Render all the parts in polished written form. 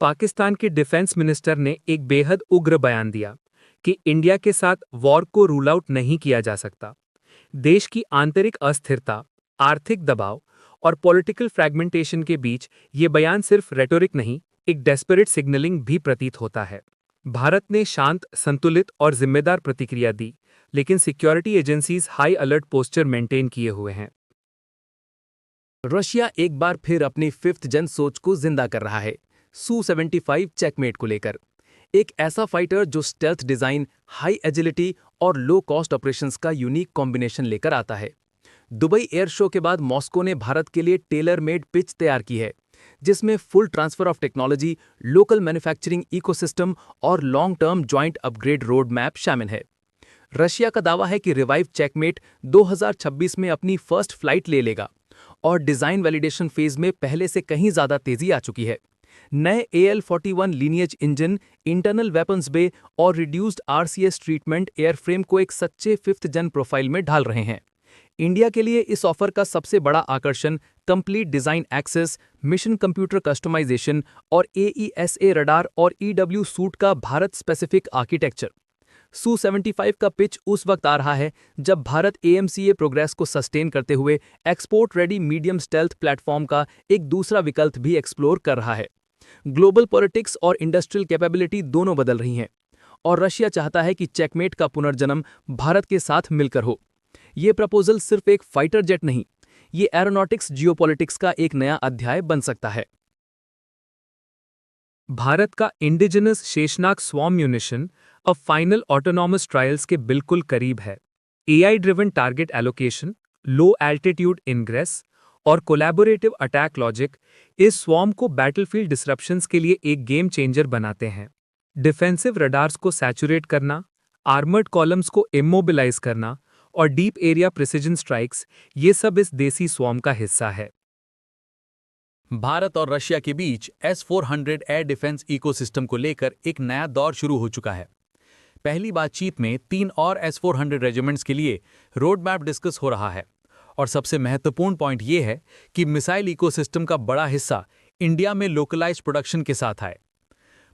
पाकिस्तान के defence minister ने एक बेहद उग्र बयान दिया कि इंडिया के साथ वॉर को रूल आउट नहीं किया जा सकता। देश की आंतरिक अस्थिरता, आर्थिक दबाव और पॉलिटिकल फ्रैगमेंटेशन के बीच ये बयान सिर्फ रेटोरिक नहीं, एक डेस्परेट सिग्नलिंग भी प्रतीत होता है। भारत ने शांत, संतुलित और जिम्मेदार प्रतिक्रिया दी, लेकिन security agencies high alert posture maintain किए हुए हैं। रशिया एक बार फिर अपनी फिफ्थ जन सोच को जिंदा कर रहा है, सू-75 चेकमेट को लेकर। एक ऐसा फाइटर जो स्टेल्थ डिजाइन, हाई एजिलिटी और लो कॉस्ट ऑपरेशंस का यूनिक कॉम्बिनेशन लेकर आता है। दुबई एयर शो के बाद मॉस्को ने भारत के लिए टेलर मेड पिच तैयार की है, जिसमें full transfer of technology, local manufacturing ecosystem और long term joint upgrade road map शामिल है। रशिया का दावा है कि रिवाइव चेकमेट 2026 में अपनी फर्स्ट फ्लाइट ले लेगा और डिजाइन वैलिडेशन फेज में पहले से कहीं ज्यादा तेजी आ चुकी है। नए AL-41 lineage engine, internal weapons bay और रिड्यूस्ड RCS ट्रीटमेंट एयरफ्रेम को एक सच्चे फिफ्थ जन प्रोफाइल में ढाल रहे हैं। इंडिया के लिए इस ऑफर का सबसे बड़ा आकर्षण complete design access, mission computer customisation और AESA रडार और EW सूट का भारत स्पेसिफिक आर्किटेक्चर। सू-75 का पिच उस वक्त आ रहा है जब भारत AMCA प्रोग्रेस को सस्टेन करते हुए export ready medium stealth platform का एक दूसरा विकल्प भी एक्सप्लोर कर रहा है। ग्लोबल पॉलिटिक्स और इंडस्ट्रियल कैपेबिलिटी दोनों बदल रही हैं और रशिया चाहता है कि चेकमेट का पुनर्जन्म भारत के साथ मिलकर हो। ये प्रपोजल सिर्फ एक फाइटर जेट नहीं, ये एरोनॉटिक्स जियोपॉलिटिक्स का एक नया अध्याय बन सकता है। भारत का इंडिजिनस शेषनाग स्वॉर्म म्यूनिशन अब फाइनल ऑटोनॉमस ट्रायल्स के बिल्कुल करीब है। AI ड्रिवन टारगेट एलोकेशन, लो एल्टीट्यूड इनग्रेस और कोलैबोरेटिव अटैक लॉजिक इस स्वॉर्म को बैटलफील्ड डिसरप्शंस के लिए एक गेम चेंजर बनाते हैं। डिफेंसिव रडार्स को सैचुरेट करना, आर्मर्ड कॉलम्स को इमोबिलाइज करना और डीप एरिया प्रिसिजन स्ट्राइक्स, ये सब इस देसी स्वॉर्म का हिस्सा है। भारत और रशिया के बीच S-400 एयर डिफेंस इकोसिस्टम को लेकर एक नया दौर शुरू हो चुका है। पहली बातचीत में 3 और S-400 रेजिमेंट्स के लिए रोड मैप डिस्कस हो रहा है और सबसे महत्वपूर्ण पॉइंट यह है कि मिसाइल इकोसिस्टम का बड़ा हिस्सा इंडिया में लोकलाइज्ड प्रोडक्शन के साथ आए।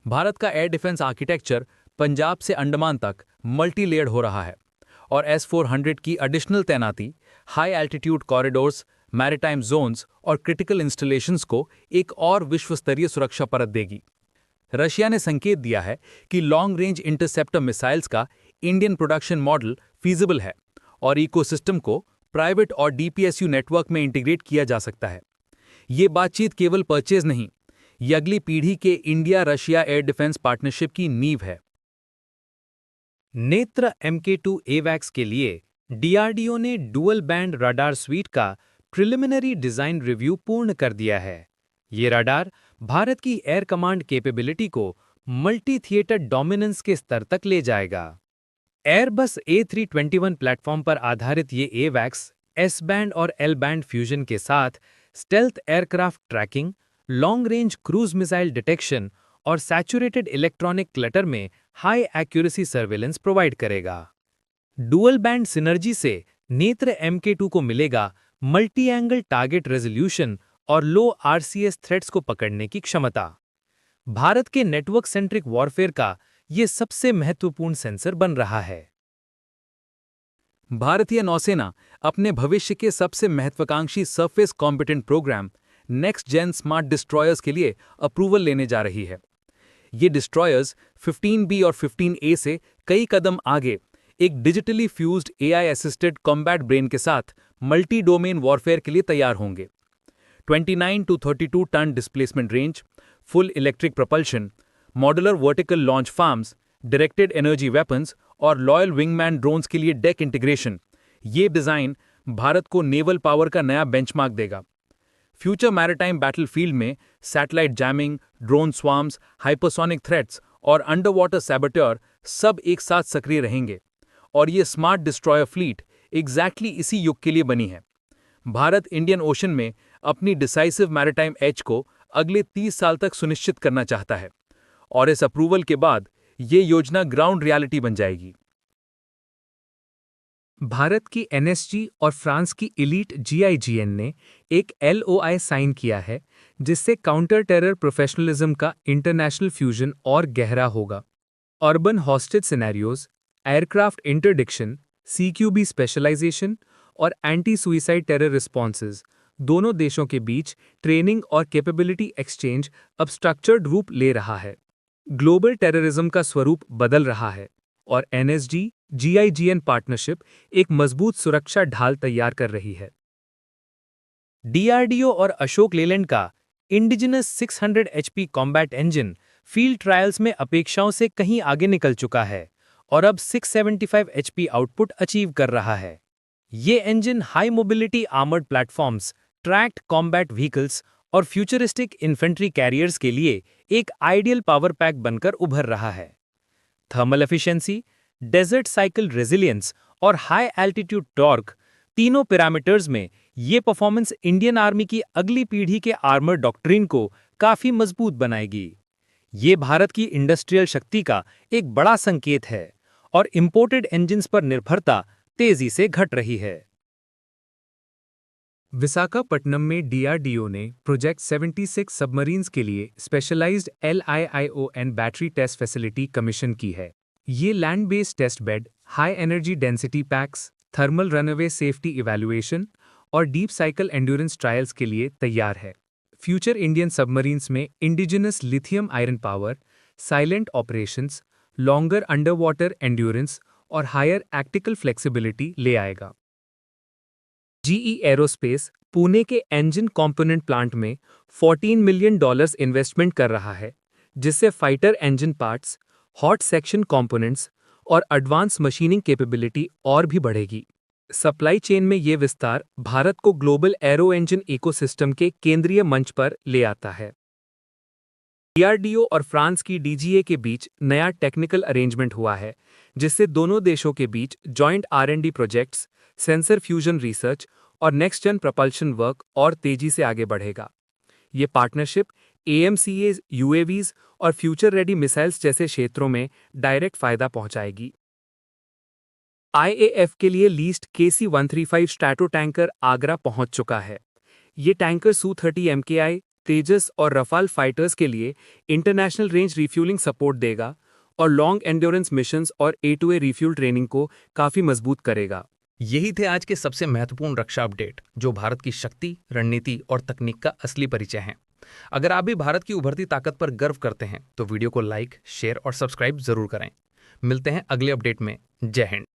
भारत का एयर डिफेंस आर्किटेक्चर पंजाब से अंडमान तक मल्टी लेयर्ड हो रहा है और S-400 की एडिशनल तैनाती high altitude corridors, maritime zones और क्रिटिकल इंस्टॉलेशंस को एक और विश्वस्तरीय सुरक्षा परत देगी। रशिया ने संकेत दिया है कि लॉन्ग रेंज इंटरसेप्टर मिसाइल्स का इंडियन प्रोडक्शन मॉडल फीजिबल है और इकोसिस्टम को प्राइवेट और DPSU नेटवर्क में इंटीग्रेट किया जा सकता है। ये बातचीत केवल परचेज नहीं, ये अगली पीढ़ी के India Russia air defence partnership की नींव है। नेत्र MK2 AWACS के लिए DRDO ने डुअल बैंड रडार स्वीट का प्रिलिमिनरी डिजाइन रिव्यू पूर्ण कर दिया है। ये रडार भारत की एयर कमांड कैपेबिलिटी को मल्टी थिएटर डोमिनेंस के स्तर तक ले जाएगा। एयरबस A321 प्लेटफॉर्म पर आधारित ये AWACS S बैंड और L बैंड फ्यूजन के साथ stealth aircraft tracking, long range cruise missile detection और सैचुरेटेड इलेक्ट्रॉनिक क्लटर में हाई एक्यूरेसी सर्वेलेंस प्रोवाइड करेगा। डुअल बैंड सिनर्जी से नेत्र MK2 को मिलेगा मल्टी एंगल टारगेट रेजोल्यूशन और लो RCS थ्रेट्स को पकड़ने की क्षमता। भारत के नेटवर्क सेंट्रिक वॉरफेयर का ये सबसे महत्वपूर्ण सेंसर बन रहा है। भारतीय नौसेना अपने भविष्य के सबसे महत्वाकांक्षी surface competent programme next gen smart destroyers के लिए अप्रूवल लेने जा रही है। ये डिस्ट्रॉयर्स 15B और 15A से कई कदम आगे एक digitally fused AI assisted combat brain के साथ मल्टी डोमेन वॉरफेयर के लिए तैयार होंगे। 29 to 32 tonne displacement range, full electric propulsion, modular vertical launch farms, directed energy weapons और लॉयल विंगमैन ड्रोन्स के लिए डेक इंटीग्रेशन, ये डिजाइन भारत को नेवल पावर का नया बेंचमार्क देगा। फ्यूचर मैरिटाइम बैटलफील्ड में satellite jamming, drone swarms, hypersonic threats और अंडर वाटर सैबोटेयर सब एक साथ सक्रिय रहेंगे और ये स्मार्ट डिस्ट्रॉयर फ्लीट एग्जैक्टली इसी युग के लिए बनी है। भारत इंडियन ओशन में अपनी डिसाइसिव मैरिटाइम एज को अगले 30 साल तक सुनिश्चित करना चाहता है और इस अप्रूवल के बाद ये योजना ग्राउंड रियलिटी बन जाएगी। भारत की एनएसजी और फ्रांस की इलीट जीआईजीएन ने एक एलओआई साइन किया है, जिससे काउंटर टेरर प्रोफेशनलिज्म का इंटरनेशनल फ्यूजन और गहरा होगा। Urban hostage scenarios, aircraft interdiction, CQB specialisation और एंटी सुइसाइड टेरर रिस्पॉन्सेज दोनों देशों के बीच ट्रेनिंग और कैपेबिलिटी एक्सचेंज अब स्ट्रक्चर्ड रूप ले रहा है। ग्लोबल टेररिज्म का स्वरूप बदल रहा है और एनएसजी जीआईजीएन पार्टनरशिप एक मजबूत सुरक्षा ढाल तैयार कर रही है। डीआरडीओ और अशोक लेलैंड का indigenous 600 HP combat engine field trials में अपेक्षाओं से कहीं आगे निकल चुका है और अब 675 एचपी आउटपुट अचीव कर रहा है। ये engine high mobility armoured platforms, tracked combat vehicles और फ्यूचरिस्टिक इन्फेंट्री कैरियर्स के लिए एक आइडियल पावर पैक बनकर उभर रहा है। Thermal efficiency, desert cycle resilience और हाई एल्टीट्यूड टॉर्क, तीनों पैरामीटर्स में ये परफॉर्मेंस इंडियन आर्मी की अगली पीढ़ी के आर्मर डॉक्ट्रिन को काफी मजबूत बनाएगी। ये भारत की इंडस्ट्रियल शक्ति का एक बड़ा संकेत है और इंपोर्टेड इंजन्स पर निर्भरता तेजी से घट रही है। विशाखापट्टनम में डीआरडीओ ने प्रोजेक्ट 76 सबमरीन्स के लिए specialised LIION battery test facility commission की है। ये land based test bed, high energy density packs, thermal runaway safety evaluation और डीप साइकिल एंड्योरेंस ट्रायल्स के लिए तैयार है। फ्यूचर इंडियन सबमरीन्स में indigenous lithium iron power, silent operations, longer under water endurance और हायर एक्टिकल फ्लेक्सिबिलिटी ले आएगा। GE aerospace Pune के इंजन कंपोनेंट प्लांट में $14 मिलियन इन्वेस्टमेंट कर रहा है, जिससे fighter engine parts, hot section components और एडवांस मशीनिंग कैपेबिलिटी और भी बढ़ेगी। सप्लाई चेन में ये विस्तार भारत को ग्लोबल एरो इंजन इकोसिस्टम के केंद्रीय मंच पर ले आता है। डीआरडीओ और फ्रांस की डीजीए के बीच नया टेक्निकल अरेंजमेंट हुआ है, जिससे दोनों देशों के बीच joint R&D projects, sensor fusion research और नेक्स्ट जन प्रपल्शन वर्क और तेजी से आगे बढ़ेगा। ये पार्टनरशिप AMCAs, UAVs और फ्यूचर रेडी मिसाइल्स जैसे क्षेत्रों में डायरेक्ट फायदा पहुंचाएगी। IAF के लिए leased KC-135 strato tanker Agra पहुंच चुका है। ये टैंकर Su-30 MKI, तेजस और रफाल फाइटर्स के लिए इंटरनेशनल रेंज रिफ्यूलिंग सपोर्ट देगा और लॉन्ग एंड्योरेंस मिशंस और A2A रिफ्यूल ट्रेनिंग को काफी मजबूत करेगा। यही थे आज के सबसे महत्वपूर्ण रक्षा अपडेट, जो भारत की शक्ति, रणनीति और तकनीक का असली परिचय हैं। अगर आप भी भारत की उभरती ताकत पर गर्व करते हैं तो वीडियो को लाइक, शेयर और सब्सक्राइब जरूर करें। मिलते हैं अगले अपडेट में। जय हिंद।